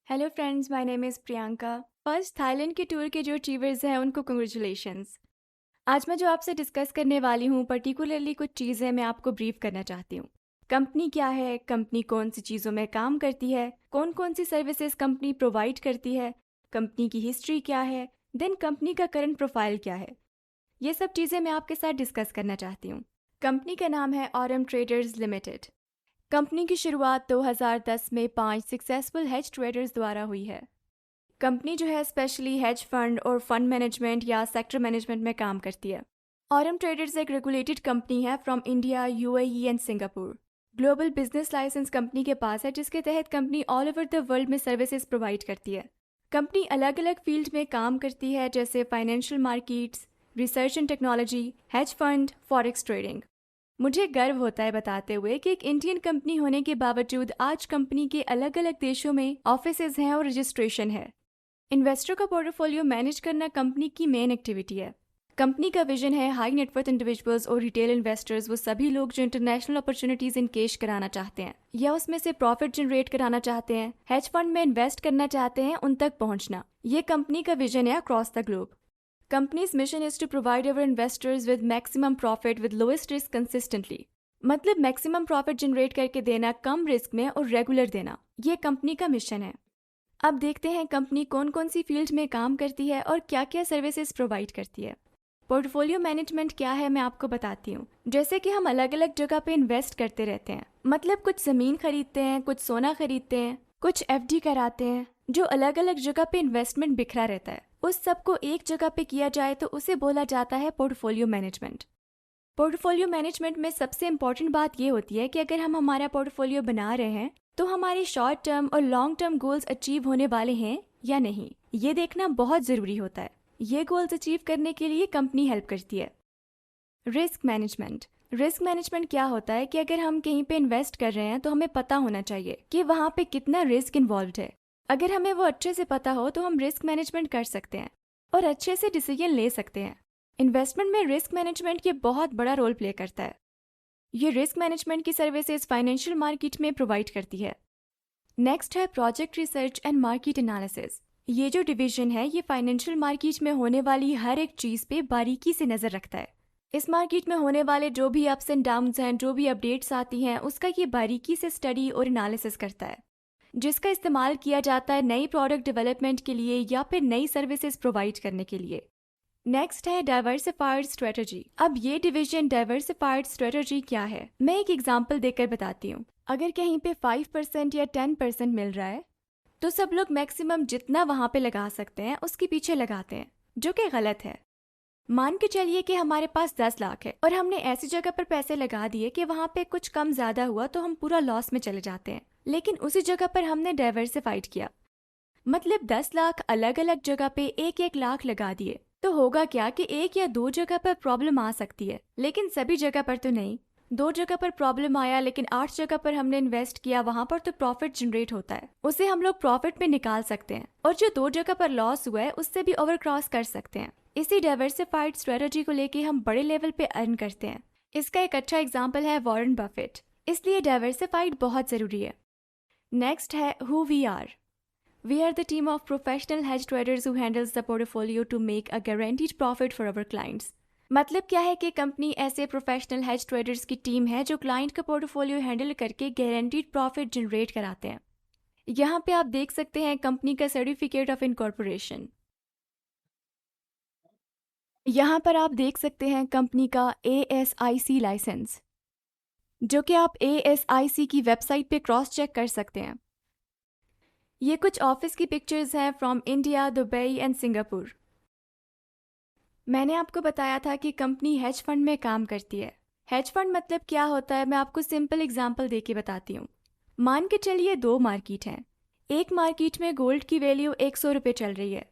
Hello friends, my name is Priyanka. First, Thailand के tour के जो अचीवर्स हैं उनको कंग्रेचुलेशंस। आज मैं जो आपसे डिस्कस करने वाली हूँ पर्टिकुलरली कुछ चीज़ें मैं आपको ब्रीफ करना चाहती हूँ। कंपनी क्या है, कंपनी कौन सी चीज़ों में काम करती है, कौन कौन सी सर्विसेज कंपनी प्रोवाइड करती है, कंपनी की हिस्ट्री क्या है, देन कंपनी का करंट प्रोफाइल क्या है। ये सब चीज़ें मैं आपके साथ डिस्कस करना चाहती हूँ। कंपनी का नाम है ऑरम ट्रेडर्स लिमिटेड। कंपनी की शुरुआत 2010 में 5 सक्सेसफुल हेज ट्रेडर्स द्वारा हुई है। कंपनी जो है स्पेशली हेज फंड और फंड मैनेजमेंट या सेक्टर मैनेजमेंट में काम करती है। ऑरम ट्रेडर्स एक रेगुलेटेड कंपनी है from India, UAE and Singapore. Global business licence company के पास है जिसके तहत company all over the world में सर्विसेज प्रोवाइड करती है। कंपनी अलग अलग फील्ड में काम करती है जैसे financial markets, research and technology, hedge fund, forex trading. मुझे गर्व होता है बताते हुए कि एक इंडियन कंपनी होने के बावजूद आज कंपनी के अलग अलग देशों में ऑफिसेज हैं और रजिस्ट्रेशन है। इन्वेस्टर का पोर्टफोलियो मैनेज करना कंपनी की मेन एक्टिविटी है। कंपनी का विजन है हाई नेटवर्थ इंडिविजुअल्स और रिटेल इन्वेस्टर्स, वो सभी लोग जो इंटरनेशनल अपॉर्चुनिटीज इनकेश कराना चाहते हैं या उसमें से प्रॉफिट जनरेट कराना चाहते हैं, हेज फंड में इन्वेस्ट करना चाहते हैं, उन तक पहुंचना। ये कंपनी का विजन है across the globe. Company's mission is to provide our investors with maximum profit with lowest risk consistently. मतलब मैक्सिमम प्रॉफिट जनरेट करके देना कम रिस्क में और रेगुलर देना, ये कंपनी का मिशन है। अब देखते हैं कंपनी कौन कौन सी फील्ड में काम करती है और क्या क्या सर्विसेज प्रोवाइड करती है। पोर्टफोलियो मैनेजमेंट क्या है मैं आपको बताती हूँ। जैसे कि हम अलग अलग जगह पे इन्वेस्ट करते रहते हैं, मतलब कुछ ज़मीन खरीदते हैं, कुछ सोना खरीदते हैं, कुछ एफडी कराते हैं। जो अलग अलग जगह पे इन्वेस्टमेंट बिखरा रहता है उस सब को एक जगह पे किया जाए तो उसे बोला जाता है पोर्टफोलियो मैनेजमेंट। पोर्टफोलियो मैनेजमेंट में सबसे इम्पॉर्टेंट बात ये होती है कि अगर हम हमारा पोर्टफोलियो बना रहे हैं तो हमारे शॉर्ट टर्म और लॉन्ग टर्म गोल्स अचीव होने वाले हैं या नहीं, ये देखना बहुत ज़रूरी होता है। ये गोल्स अचीव करने के लिए कंपनी हेल्प करती है। Risk management. रिस्क मैनेजमेंट क्या होता है कि अगर हम कहीं पे इन्वेस्ट कर रहे हैं तो हमें पता होना चाहिए कि वहाँ पे कितना रिस्क इन्वॉल्व है। अगर हमें वो अच्छे से पता हो तो हम रिस्क मैनेजमेंट कर सकते हैं और अच्छे से डिसीजन ले सकते हैं। इन्वेस्टमेंट में रिस्क मैनेजमेंट ये बहुत बड़ा रोल प्ले करता है। ये रिस्क मैनेजमेंट की सर्विसेज फाइनेंशियल मार्केट में प्रोवाइड करती है। नेक्स्ट है project research and market analysis. ये जो डिवीजन है ये फाइनेंशियल मार्केट में होने वाली हर एक चीज़ पे बारीकी से नज़र रखता है। इस मार्केट में होने वाले जो भी अप्स एंड डाउन्स हैं, जो भी अपडेट्स आती हैं, उसका ये बारीकी से स्टडी और एनालिसिस करता है, जिसका इस्तेमाल किया जाता है नई प्रोडक्ट डेवलपमेंट के लिए या फिर नई सर्विसेज प्रोवाइड करने के लिए। नेक्स्ट है डाइवर्सिफाइड स्ट्रेटजी। अब ये डिवीजन डाइवर्सिफाइड स्ट्रेटजी क्या है मैं एक एग्जांपल देकर बताती हूँ। अगर कहीं पे 5% या 10% मिल रहा है तो सब लोग मैक्सिमम जितना वहाँ पे लगा सकते हैं उसके पीछे लगाते हैं, जो कि गलत है। मान के चलिए कि हमारे पास 10 लाख है और हमने ऐसी जगह पर पैसे लगा दिए कि वहाँ पे कुछ कम ज़्यादा हुआ तो हम पूरा लॉस में चले जाते हैं। लेकिन उसी जगह पर हमने डाइवर्सिफाइड किया, मतलब 10 लाख अलग अलग जगह पे एक एक लाख लगा दिए, तो होगा क्या कि एक या दो जगह पर प्रॉब्लम आ सकती है लेकिन सभी जगह पर तो नहीं। 2 जगह पर प्रॉब्लम आया लेकिन 8 जगह पर हमने इन्वेस्ट किया, वहां पर तो प्रॉफिट जनरेट होता है, उसे हम लोग प्रॉफिट में निकाल सकते हैं और जो 2 जगह पर लॉस हुआ है उससे भी ओवर क्रॉस कर सकते हैं। इसी डाइवर्सिफाइड स्ट्रेटजी को लेके हम बड़े लेवल पे अर्न करते हैं। इसका एक अच्छा एग्जाम्पल है वॉरेन बफेट। इसलिए डाइवर्सिफाइड बहुत जरूरी है। नेक्स्ट है who we are. We are the team of professional hedge traders who handles the portfolio to make a guaranteed profit for our clients. मतलब क्या है कि कंपनी ऐसे प्रोफेशनल हेज ट्रेडर्स की टीम है जो क्लाइंट का पोर्टफोलियो हैंडल करके गारंटीड प्रॉफिट जनरेट कराते हैं। यहाँ पे आप देख सकते हैं कंपनी का सर्टिफिकेट ऑफ इनकॉर्पोरेशन। यहाँ पर आप देख सकते हैं कंपनी का ASIC लाइसेंस, जो कि आप ASIC की वेबसाइट पे क्रॉस चेक कर सकते हैं। ये कुछ ऑफिस की पिक्चर्स हैं from India, Dubai and Singapore. मैंने आपको बताया था कि कंपनी हेज फंड में काम करती है। हेज फंड मतलब क्या होता है मैं आपको सिंपल एग्जांपल देके बताती हूँ। मान के चलिए 2 मार्केट हैं। एक मार्केट में गोल्ड की वैल्यू 100 रुपये चल रही है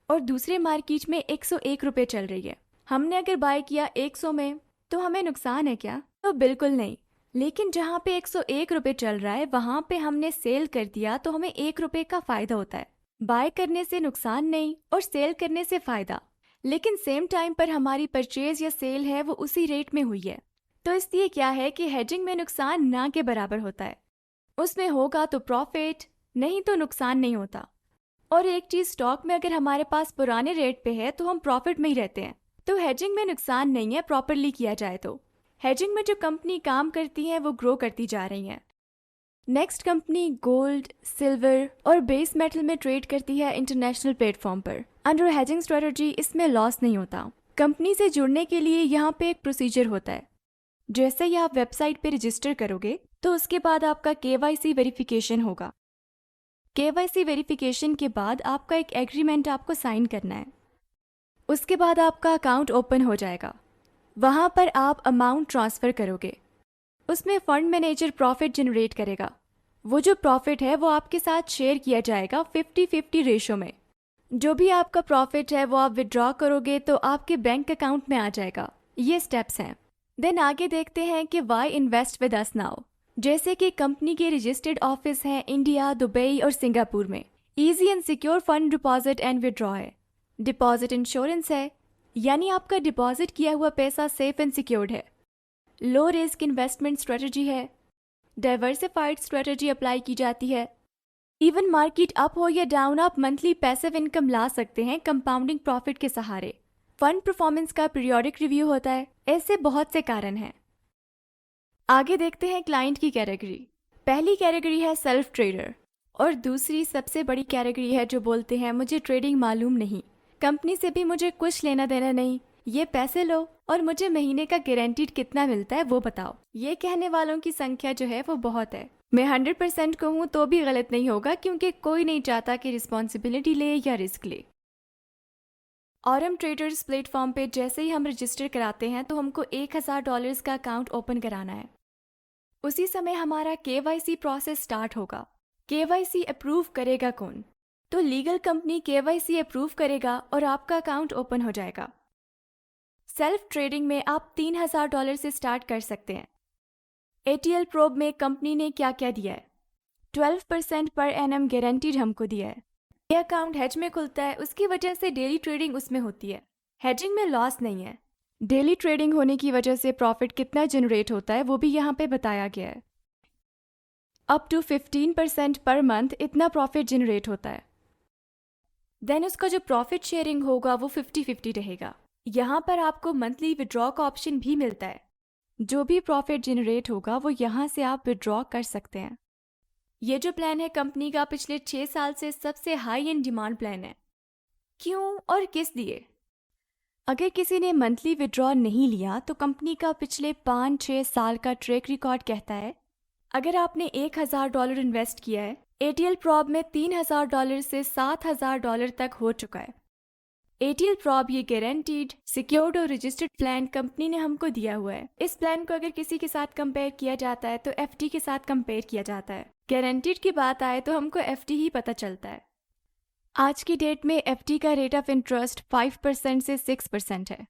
और दूसरे मार्केट में 101 रुपये चल रही है। हमने अगर बाय किया 100 में तो हमें नुकसान है क्या? तो बिल्कुल नहीं। लेकिन जहाँ पे 101 रुपये चल रहा है वहाँ पे हमने सेल कर दिया तो हमें 1 रुपये का फायदा होता है। बाय करने से नुकसान नहीं और सेल करने से फायदा, लेकिन सेम टाइम पर हमारी परचेज या सेल है वो उसी रेट में हुई है। तो इसलिए क्या है कि हेजिंग में नुकसान ना के बराबर होता है। उसमें होगा तो प्रॉफिट नहीं तो नुकसान नहीं होता। और एक चीज़, स्टॉक में अगर हमारे पास पुराने रेट पे है तो हम प्रॉफिट में ही रहते हैं। तो हेजिंग में नुकसान नहीं है प्रॉपरली किया जाए तो। हेजिंग में जो कंपनी काम करती है वो ग्रो करती जा रही हैं। नेक्स्ट कंपनी गोल्ड, सिल्वर और बेस मेटल में ट्रेड करती है इंटरनेशनल प्लेटफॉर्म पर। अंडर हेजिंग स्ट्रेटजी इसमें लॉस नहीं होता। कंपनी से जुड़ने के लिए यहाँ पे एक प्रोसीजर होता है। जैसे ही आप वेबसाइट पे रजिस्टर करोगे तो उसके बाद आपका KYC वेरिफिकेशन होगा। KYC वेरिफिकेशन के बाद आपका एक एग्रीमेंट आपको साइन करना है। उसके बाद आपका अकाउंट ओपन हो जाएगा। वहाँ पर आप अमाउंट ट्रांसफ़र करोगे। उसमें फंड मैनेजर प्रॉफिट जनरेट करेगा। वो जो प्रॉफिट है वो आपके साथ शेयर किया जाएगा 50-50 रेशो में। जो भी आपका प्रॉफिट है वो आप विड्रॉ करोगे तो आपके बैंक अकाउंट में आ जाएगा। ये स्टेप्स हैं। देन आगे देखते हैं कि why invest with us now. जैसे कि कंपनी के रजिस्टर्ड ऑफिस हैं इंडिया, दुबई और सिंगापुर में। Easy and secure fund deposit and withdraw है। डिपॉजिट इंश्योरेंस है, यानी आपका डिपॉजिट किया हुआ पैसा सेफ एंड सिक्योर्ड है। लो रिस्क इन्वेस्टमेंट स्ट्रेटजी है। डाइवर्सिफाइड स्ट्रेटजी अप्लाई की जाती है। इवन मार्केट अप हो या डाउन, आप मंथली पैसिव इनकम ला सकते हैं कंपाउंडिंग प्रॉफिट के सहारे। फंड परफॉर्मेंस का पीरियोडिक रिव्यू होता है। ऐसे बहुत से कारण हैं। आगे देखते हैं क्लाइंट की कैटेगरी। पहली कैटेगरी है सेल्फ ट्रेडर और दूसरी सबसे बड़ी कैटेगरी है जो बोलते हैं मुझे ट्रेडिंग मालूम नहीं, कंपनी से भी मुझे कुछ लेना देना नहीं, ये पैसे लो और मुझे महीने का गारंटीड कितना मिलता है वो बताओ। ये कहने वालों की संख्या जो है वो बहुत है। मैं 100% कहूँ तो भी गलत नहीं होगा, क्योंकि कोई नहीं चाहता कि रिस्पॉन्सिबिलिटी ले या रिस्क ले। ऑरम ट्रेडर्स प्लेटफॉर्म पे जैसे ही हम रजिस्टर कराते हैं तो हमको $1000 का अकाउंट ओपन कराना है। उसी समय हमारा KYC प्रोसेस स्टार्ट होगा। KYC अप्रूव करेगा कौन? तो लीगल कंपनी KYC अप्रूव करेगा और आपका अकाउंट ओपन हो जाएगा। सेल्फ ट्रेडिंग में आप $3000 से स्टार्ट कर सकते हैं। ATL प्रोब में कंपनी ने क्या क्या दिया है? 12% पर एनम गारंटीड हमको दिया है। ये अकाउंट हेज में खुलता है, उसकी वजह से डेली ट्रेडिंग उसमें होती है। हेजिंग में लॉस नहीं है। डेली ट्रेडिंग होने की वजह से प्रॉफिट कितना जनरेट होता है वो भी यहाँ पे बताया गया है। अप टू 15% पर मंथ इतना प्रॉफिट जनरेट होता है। देन उसका जो प्रॉफिट शेयरिंग होगा वो 50-50 रहेगा। यहाँ पर आपको मंथली विड्रॉ का ऑप्शन भी मिलता है। जो भी प्रॉफिट जनरेट होगा वो यहाँ से आप विड्रॉ कर सकते हैं। ये जो प्लान है कंपनी का पिछले 6 साल से सबसे हाई एंड डिमांड प्लान है। क्यों और किस लिए? अगर किसी ने मंथली विड्रॉ नहीं लिया तो कंपनी का पिछले 5-6 साल का ट्रैक रिकॉर्ड कहता है अगर आपने $1000 इन्वेस्ट किया है, ATL प्रॉब में $3000 से $7000 तक हो चुका है। ATL प्रॉब ये गारंटीड, सिक्योर्ड और रजिस्टर्ड प्लान कंपनी ने हमको दिया हुआ है। इस प्लान को अगर किसी के साथ कंपेयर किया जाता है तो FD के साथ कंपेयर किया जाता है। गारंटीड की बात आए तो हमको FD ही पता चलता है। आज की डेट में FD का रेट ऑफ इंटरेस्ट 5% से 6% है।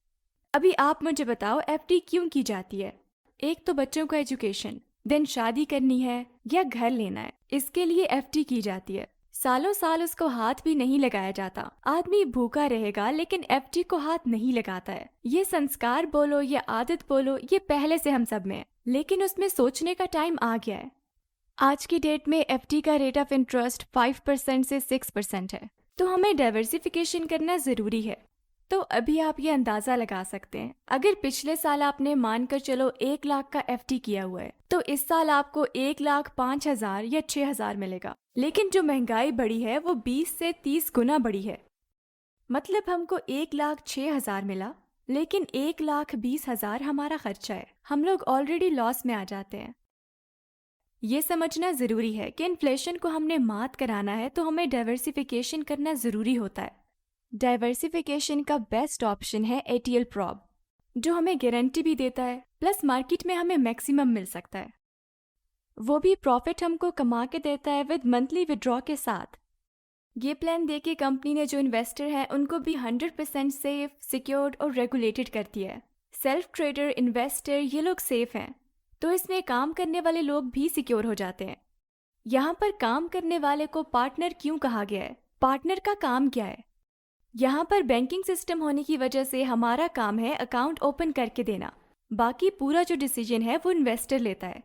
अभी आप मुझे बताओ FD क्यों की जाती है? एक तो बच्चों का एजुकेशन, देन शादी करनी है या घर लेना है, इसके लिए FD की जाती है। सालों साल उसको हाथ भी नहीं लगाया जाता। आदमी भूखा रहेगा लेकिन FD को हाथ नहीं लगाता है। ये संस्कार बोलो या आदत बोलो, ये पहले से हम सब में है, लेकिन उसमें सोचने का टाइम आ गया है। आज की डेट में FD का रेट ऑफ इंटरेस्ट 5% से 6% है, तो हमें डाइवर्सिफिकेशन करना ज़रूरी है। तो अभी आप ये अंदाज़ा लगा सकते हैं, अगर पिछले साल आपने मानकर चलो 1 लाख का FD किया हुआ है तो इस साल आपको 1,05,000 या 6,000 मिलेगा। लेकिन जो महंगाई बढ़ी है वो 20 से 30 गुना बढ़ी है। मतलब हमको 1,06,000 मिला, लेकिन 1,20,000 हमारा खर्चा है। हम लोग ऑलरेडी लॉस में आ जाते हैं। ये समझना ज़रूरी है कि इन्फ्लेशन को हमने मात कराना है तो हमें डाइवर्सिफिकेशन करना ज़रूरी होता है। डाइवर्सिफिकेशन का बेस्ट ऑप्शन है ATL प्रॉब, जो हमें गारंटी भी देता है, प्लस मार्केट में हमें मैक्सिमम मिल सकता है। वो भी प्रॉफिट हमको कमा के देता है विद मंथली विड्रॉ के साथ। ये प्लान देके कंपनी ने जो इन्वेस्टर हैं उनको भी 100% सेफ, सिक्योर्ड और रेगुलेटेड करती है। सेल्फ ट्रेडर, इन्वेस्टर ये लोग सेफ हैं, तो इसमें काम करने वाले लोग भी सिक्योर हो जाते हैं। यहाँ पर काम करने वाले को पार्टनर क्यों कहा गया है? पार्टनर का काम क्या है? यहाँ पर बैंकिंग सिस्टम होने की वजह से हमारा काम है अकाउंट ओपन करके देना, बाकी पूरा जो डिसीजन है वो इन्वेस्टर लेता है।